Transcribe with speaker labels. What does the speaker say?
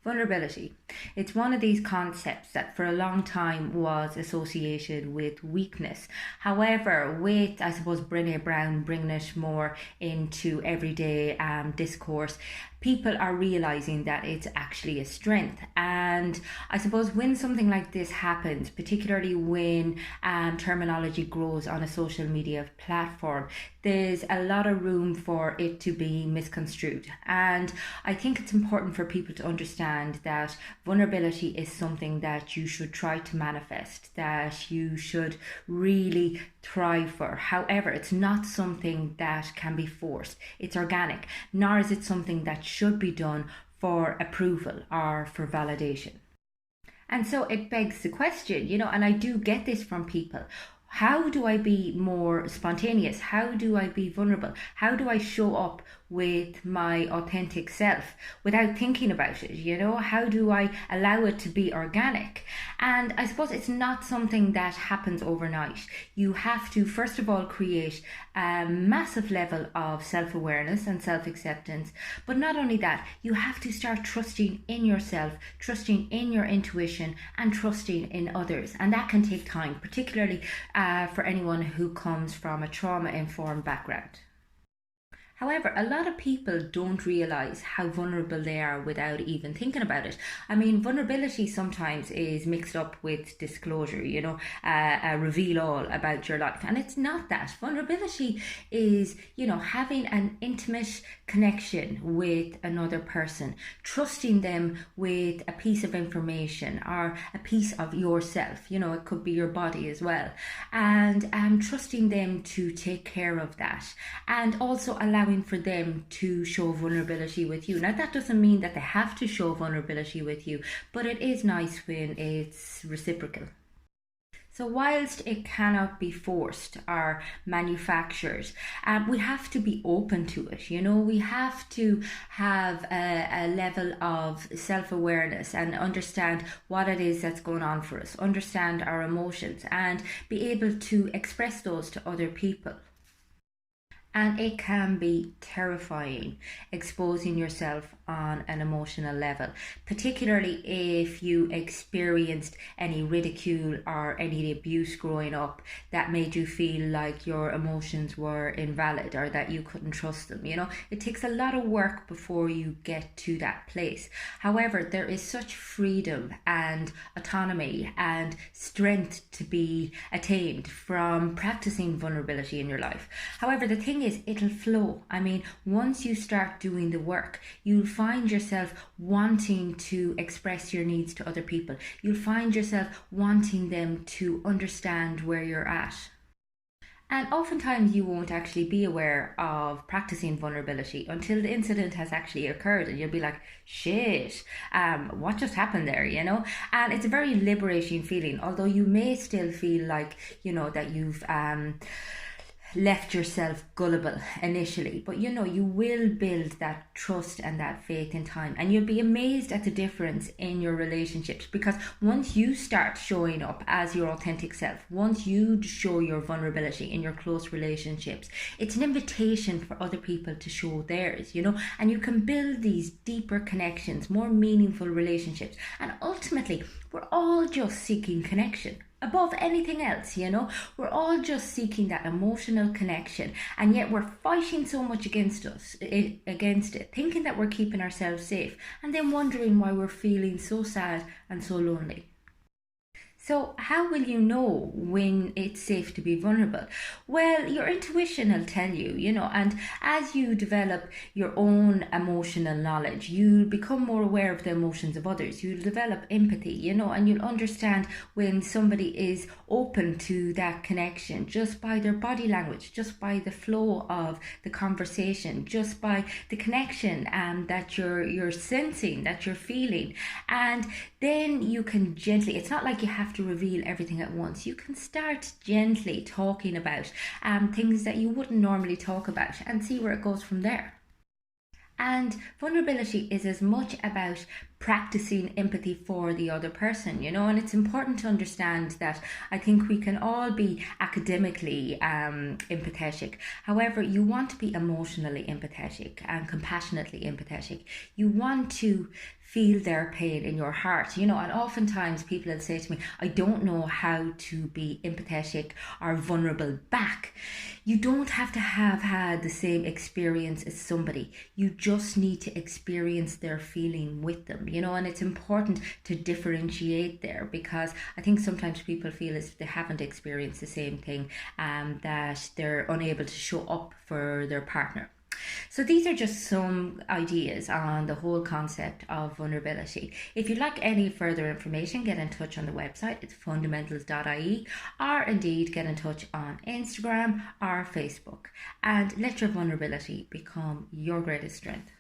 Speaker 1: Vulnerability. It's one of these concepts that for a long time was associated with weakness. However, with, I suppose, Brené Brown bringing it more into everyday discourse, people are realizing that it's actually a strength. And I suppose when something like this happens, particularly when terminology grows on a social media platform, there's a lot of room for it to be misconstrued. And I think it's important for people to understand that vulnerability is something that you should try to manifest, that you should really thrive for. However, it's not something that can be forced. It's organic, nor is it something that should be done for approval or for validation. And so it begs the question, and I do get this from people. How do I be more spontaneous? How do I be vulnerable? How do I show up with my authentic self without thinking about it? How do I allow it to be organic? And I suppose it's not something that happens overnight. You have to, first of all, create a massive level of self-awareness and self-acceptance. But not only that, you have to start trusting in yourself, trusting in your intuition, and trusting in others. And that can take time, particularly for anyone who comes from a trauma-informed background. However, a lot of people don't realise how vulnerable they are without even thinking about it. I mean, vulnerability sometimes is mixed up with disclosure, a reveal all about your life. And it's not that. Vulnerability is, having an intimate connection with another person, trusting them with a piece of information or a piece of yourself. It could be your body as well. And trusting them to take care of that. And also allowing for them to show vulnerability with you. Now, that doesn't mean that they have to show vulnerability with you, but it is nice when it's reciprocal. So whilst it cannot be forced or manufactured, we have to be open to it. We have to have a level of self-awareness and understand what it is that's going on for us, understand our emotions, and be able to express those to other people. And it can be terrifying exposing yourself on an emotional level, particularly if you experienced any ridicule or any abuse growing up that made you feel like your emotions were invalid or that you couldn't trust them. It takes a lot of work before you get to that place. However, there is such freedom and autonomy and strength to be attained from practicing vulnerability in your life. However, the thing is, it'll flow. I mean, once you start doing the work, you'll find yourself wanting to express your needs to other people. You'll find yourself wanting them to understand where you're at. And oftentimes you won't actually be aware of practicing vulnerability until the incident has actually occurred, and you'll be like, shit, what just happened there, And it's a very liberating feeling, although you may still feel like, that you've left yourself gullible initially, but you will build that trust and that faith in time, and you'll be amazed at the difference in your relationships, because once you start showing up as your authentic self, once you show your vulnerability in your close relationships, it's an invitation for other people to show theirs, and you can build these deeper connections, more meaningful relationships. And ultimately, we're all just seeking connection above anything else. We're all just seeking that emotional connection, and yet we're fighting so much against it, thinking that we're keeping ourselves safe, and then wondering why we're feeling so sad and so lonely. So how will you know when it's safe to be vulnerable? Well, your intuition will tell you, and as you develop your own emotional knowledge, you'll become more aware of the emotions of others. You'll develop empathy, and you'll understand when somebody is open to that connection just by their body language, just by the flow of the conversation, just by the connection that you're sensing, that you're feeling. And then you can gently, it's not like you have to reveal everything at once. You can start gently talking about things that you wouldn't normally talk about and see where it goes from there. And vulnerability is as much about practicing empathy for the other person, and it's important to understand that I think we can all be academically empathetic. However, you want to be emotionally empathetic and compassionately empathetic. You want to feel their pain in your heart, and oftentimes people will say to me, I don't know how to be empathetic or vulnerable back. You don't have to have had the same experience as somebody. You just need to experience their feeling with them, and it's important to differentiate there, because I think sometimes people feel as if they haven't experienced the same thing, that they're unable to show up for their partner. So these are just some ideas on the whole concept of vulnerability. If you'd like any further information, get in touch on the website. It's fundamentals.ie, or indeed get in touch on Instagram or Facebook, and let your vulnerability become your greatest strength.